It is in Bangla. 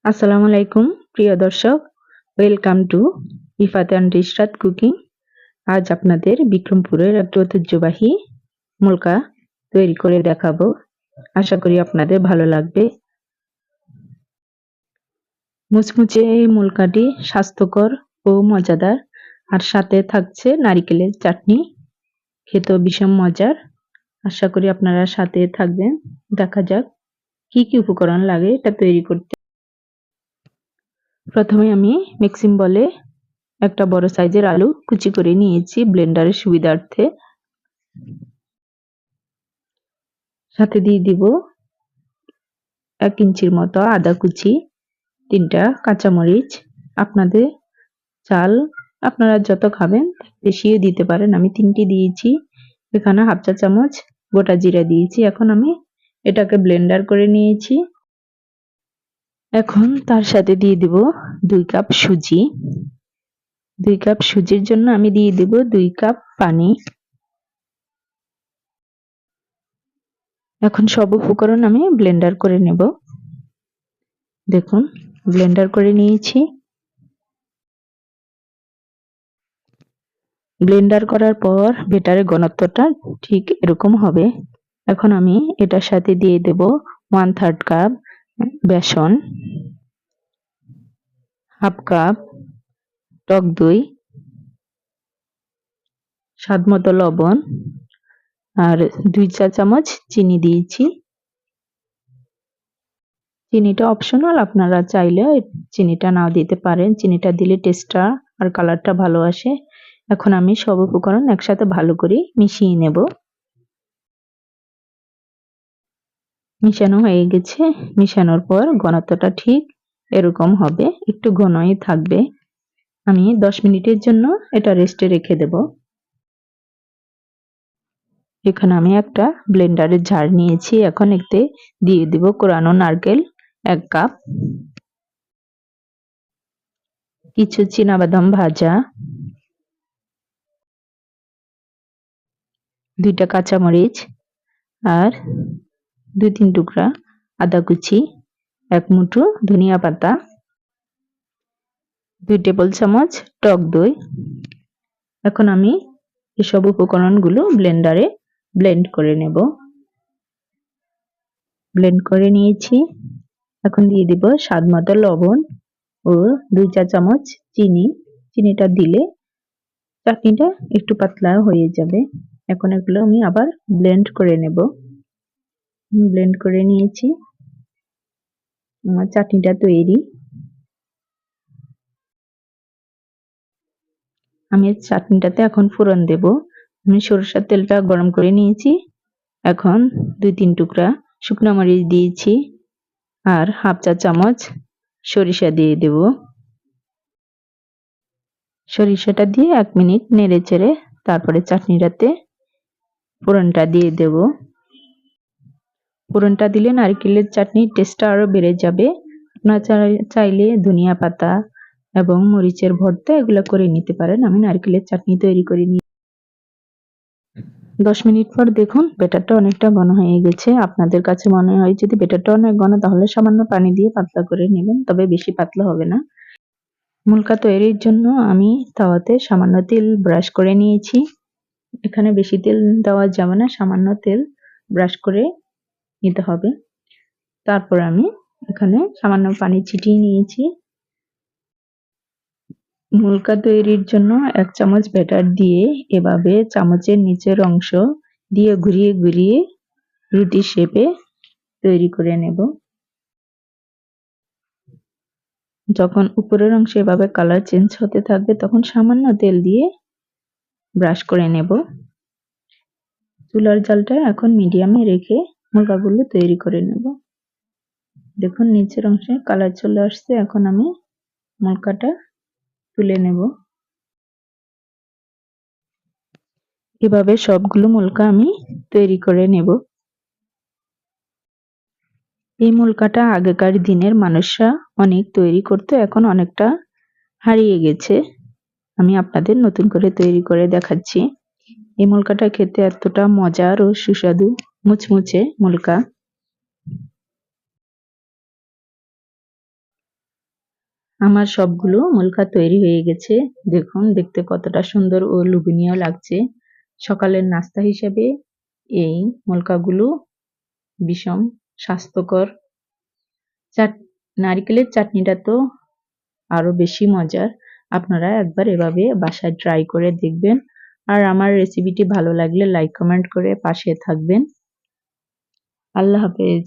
আসসালামু আলাইকুম প্রিয় দর্শক, welcome to Ifat and Ishrat cooking. আজ আপনাদের বিক্রমপুরের একটি ঐতিহ্যবাহী মুলকা তৈরি করে দেখাবো। আশা করি আপনাদের ভালো লাগবে। মুচমুচে এই মুলকাটি স্বাস্থ্যকর ও মজাদার, আর সাথে থাকছে নারিকেলের চাটনি। খেতেও ভীষণ মজার। আশা করি আপনারা সাথে থাকবেন। দেখা যাক কি কি উপকরণ লাগে এটা তৈরি করতে। প্রথমে আমি মিক্সিং বলে একটা বড় সাইজের আলু কুচি করে নিয়েছি ব্লেন্ডারের সুবিধার্থে। সাথে দিয়ে দিব 1 ইঞ্চির মতো আদা কুচি, 3টা কাঁচামরিচ। আপনাদের চাল আপনারা যত খাবেন বেশিও দিতে পারেন, আমি 3টি দিয়েছি। এখানে হাফ চা চামচ গোটা জিরা দিয়েছি। এখন আমি এটাকে ব্লেন্ডার করে নিয়েছি। এখন তার সাথে দিয়ে দিব 2 কাপ সুজি। 2 কাপ সুজির জন্য আমি দিয়ে দিব 2 কাপ পানি। এখন সব উপকরণ আমি ব্লেন্ডার করে নেব। দেখুন ব্লেন্ডার করে নিয়েছি। ব্লেন্ডার করার পর বেটারের ঘনত্বটা ঠিক এরকম হবে। এখন আমি এটার সাথে দিয়ে দেব 1/3 কাপ বেসন, হাফ কাপ টক দই, স্বাদ মতো লবণ আর 2 চা চামচ চিনি দিয়েছি। চিনিটা অপশনাল, আপনারা চাইলে চিনিটা নাও দিতে পারেন। চিনিটা দিলে টেস্টটা আর কালারটা ভালো আসে। এখন আমি সব উপকরণ একসাথে ভালো করে মিশিয়ে নেব। মিশানো হয়ে গেছে। মিশানোর পর ঘনত্বটা ঠিক এরকম হবে, একটু ঘনই থাকবে। আমি 10 মিনিটের জন্য এটা রেস্টে রেখে দেব। এখানে আমি একটা ব্লেন্ডারের জার নিয়েছি। এখন এতে দিয়ে দিব কোরানো নারকেল 1 কাপ, কিছু চীনাবাদাম ভাজা, 2টা কাঁচামরিচ আর 2-3 টুকরা আদা কুচি, 1 মুঠো ধনিয়া পাতা, 2 টেবিল চামচ টক দই। এখন আমি এসব উপকরণগুলো ব্লেন্ডারে ব্লেন্ড করে নেব। ব্লেন্ড করে নিয়েছি। এখন দিয়ে দিব স্বাদ মতো লবণ ও 2 চা চামচ চিনি। চিনিটা দিলে চাটনিটা একটু পাতলা হয়ে যাবে। এখন এগুলো আমি আবার ব্লেন্ড করে নেব। ব্লেন্ড করে নিয়েছি। আমার চাটনিটা তৈরি। আমি চাটনিটাতে এখন ফোড়ন দেব। আমি সরষের তেলটা গরম করে নিয়েছি। এখন 2-3 টুকরা শুকনো মরিচ দিয়েছি আর হাফ চা চামচ সরিষা দিয়ে দেব। সরিষাটা দিয়ে 1 মিনিট নেড়ে চেড়ে তারপরে চাটনিটাতে ফোড়নটা দিয়ে দেব। ফোড়নটা দিলে নারকেলের চাটনির টেস্টটা আরো বেড়ে যাবে। আপনারা চাইলে ধনিয়া পাতা এবং মরিচের ভর্তা এগুলো করে নিতে পারেন। আমি নারকেলের চাটনি তৈরি করে নিই। 10 মিনিট পর দেখুন ব্যাটারটা অনেকটা ঘন হয়ে গেছে। আপনাদের কাছে মনে হয় যদি ব্যাটারটা অনেক ঘন, তাহলে সামান্য পানি দিয়ে পাতলা করে নেবেন, তবে বেশি পাতলা হবে না। মুলকা তৈরির জন্য আমি তাওয়াতে সামান্য তেল ব্রাশ করে নিয়েছি। এখানে বেশি তেল দেওয়া যাবে না, সামান্য তেল ব্রাশ করে নিতে হবে। তারপর আমি এখানে সামান্য পানি ছিটিয়ে নিয়েছি। মুলকা তৈরির জন্য 1 চামচ ব্যাটার দিয়ে এভাবে চামচের নিচের অংশ দিয়ে ঘুরিয়ে ঘুরিয়ে রুটি শেপে তৈরি করে নেব। যখন উপরের অংশে এভাবে কালার চেঞ্জ হতে থাকবে তখন সামান্য তেল দিয়ে ব্রাশ করে নেব। চুলার জালটা এখন মিডিয়ামে রেখে মুলকাগুলো তৈরি করে নেব। দেখুন নিচের অংশে কালার চলে আসছে। এখন আমি মুলকাটা তুলে নেব। এভাবে সবগুলো মুলকা আমি তৈরি করে নেব। এই মুলকাটা আগেকার দিনের মানুষরা অনেক তৈরি করতো, এখন অনেকটা হারিয়ে গেছে। আমি আপনাদের নতুন করে তৈরি করে দেখাচ্ছি। এই মুলকাটা খেতে এতটা মজার ও সুস্বাদু, মুচমুচে মুলকা। আমার সবগুলো মুলকা তৈরি হয়ে গেছে। দেখুন দেখতে কতটা সুন্দর ও লোভনীয় লাগছে। সকালের নাস্তা হিসেবে এই মুলকাগুলো ভীষণ স্বাস্থ্যকর। নারিকেলের চাটনিটা তো আরো বেশি মজার। আপনারা একবার এভাবে বাসায় ট্রাই করে দেখবেন। আর আমার রেসিপিটি ভালো লাগলে লাইক কমেন্ট করে পাশে থাকবেন। আল্লাহ হাফেজ।